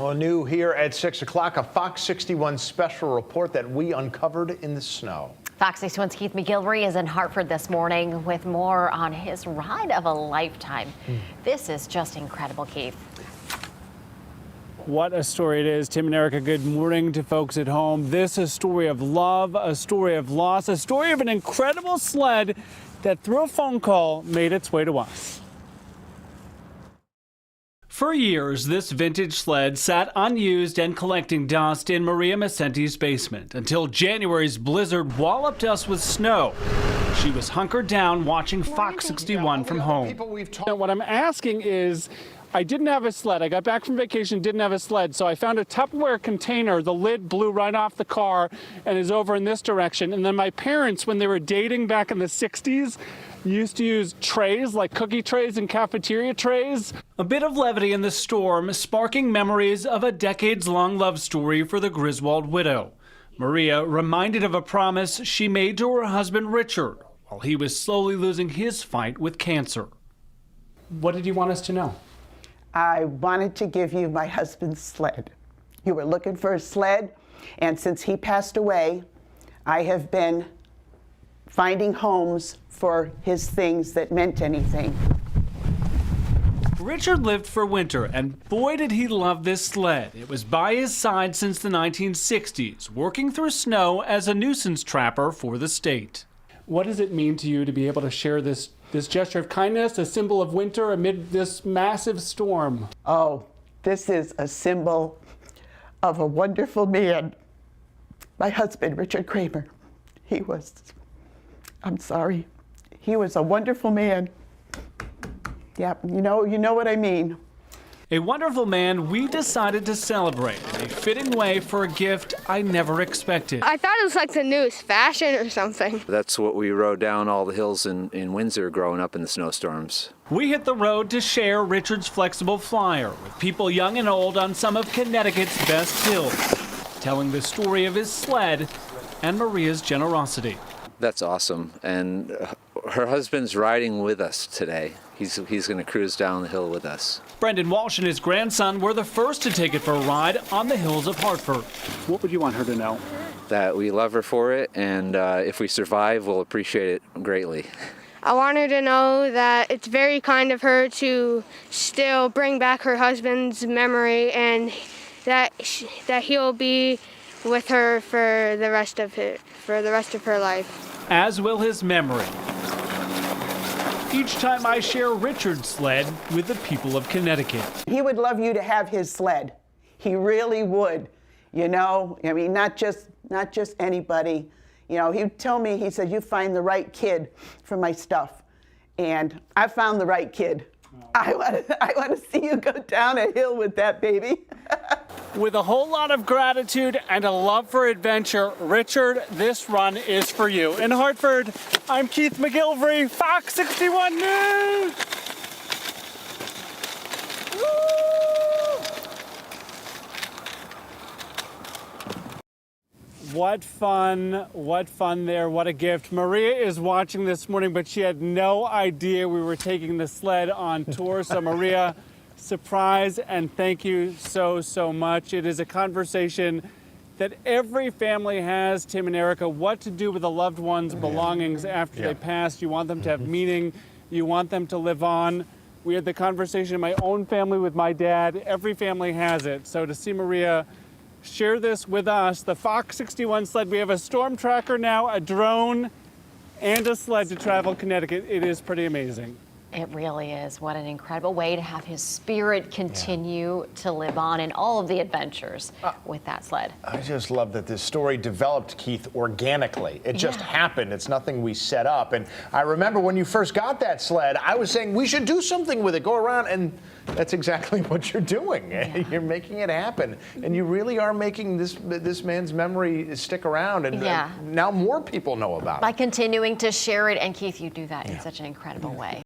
Well, new here at 6 o'clock, a Fox 61 special report that we uncovered in the snow. Fox 61's Keith McGilvery is in Hartford this morning with more on his ride of a lifetime. This is just incredible, Keith. What a story it is. Tim and Erica, good morning to folks at home. This is a story of love, a story of loss, a story of an incredible sled that through a phone call made its way to us. For years, this vintage sled sat unused and collecting dust in Maria Macenti's basement until January's blizzard walloped us with snow. She was hunkered down watching Fox 61 from home. What I'm asking is, I didn't have a sled. I got back from vacation, didn't have a sled, so I found a Tupperware container. The lid blew right off the car and is over in this direction. And then my parents, when they were dating back in the 60s, used to use trays, like cookie trays and cafeteria trays. A bit of levity in the storm, sparking memories of a decades-long love story for the Griswold widow. Maria reminded of a promise she made to her husband, Richard, while he was slowly losing his fight with cancer. What did you want us to know? I wanted to give you my husband's sled. You were looking for a sled, and since he passed away, I have been finding homes for his things that meant anything. Richard lived for winter, and boy did he love this sled. It was by his side since the 1960s, working through snow as a nuisance trapper for the state. What does it mean to you to be able to share this gesture of kindness, a symbol of winter amid this massive storm? Oh, this is a symbol of a wonderful man. My husband, Richard Kramer. He was a wonderful man. Yeah, you know what I mean. A wonderful man we decided to celebrate in a fitting way for a gift I never expected. I thought it was like the newest fashion or something. That's what we rode down all the hills in Windsor growing up in the snowstorms. We hit the road to share Richard's flexible flyer with people young and old on some of Connecticut's best hills, telling the story of his sled and Maria's generosity. That's awesome, and her husband's riding with us today. He's going to cruise down the hill with us. Brendan Walsh and his grandson were the first to take it for a ride on the hills of Hartford. What would you want her to know? That we love her for it, and if we survive, we'll appreciate it greatly. I want her to know that it's very kind of her to still bring back her husband's memory, and that he'll be with her for the rest of her life. As will his memory. Each time I share Richard's sled with the people of Connecticut. He would love you to have his sled. He really would. You know, I mean, not just anybody. You know, he'd tell me, he said, you find the right kid for my stuff. And I found the right kid. I want to see you go down a hill with that baby. With a whole lot of gratitude and a love for adventure, Richard, this run is for you. In Hartford, I'm Keith McGilvery, Fox 61 News! What fun there, what a gift. Maria is watching this morning, but she had no idea we were taking the sled on tour. So Maria, surprise and thank you so much. It is a conversation that every family has, Tim and Erica, what to do with a loved one's belongings after they pass. You want them to have meaning. You want them to live on. We had the conversation in my own family with my dad. Every family has it. So to see Maria share this with us, the Fox 61 sled. We have a storm tracker now, a drone, and a sled to travel Connecticut. It is pretty amazing. It really is. What an incredible way to have his spirit continue to live on in all of the adventures with that sled. I just love that this story developed, Keith, organically. It just happened. It's nothing we set up. And I remember when you first got that sled, I was saying we should do something with it, go around, and that's exactly what you're doing. You're making it happen. And you really are making this man's memory stick around. And now more people know about it. By continuing to share it. And Keith, you do that in such an incredible way.